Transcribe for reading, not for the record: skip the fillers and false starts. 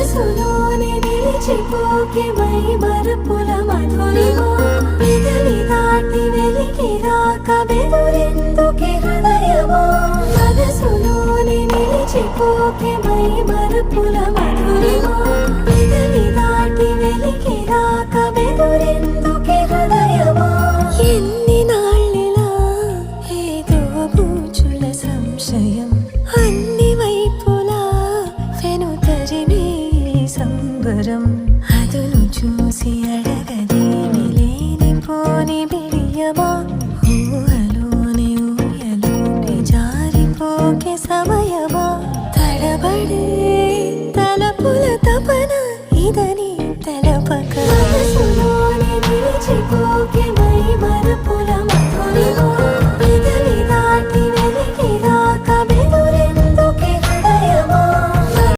మనసులోని నిలిచిపోకే మై మరపుల మధురిమా పెదవి దాటి వెలికి రాక బెదురెందుకే హృదయమా మనసులోని నిలిచిపోకే మై మరపుల మధురిమా పెదవి దాటి వెలికి రాక బెదురెందుకే హృదయమా ఎన్ని నాళ్ళిలా ఏదో బూచుల సంశయం అన్ని వైపులా వెను తరిమే సంబరం అదును చూసి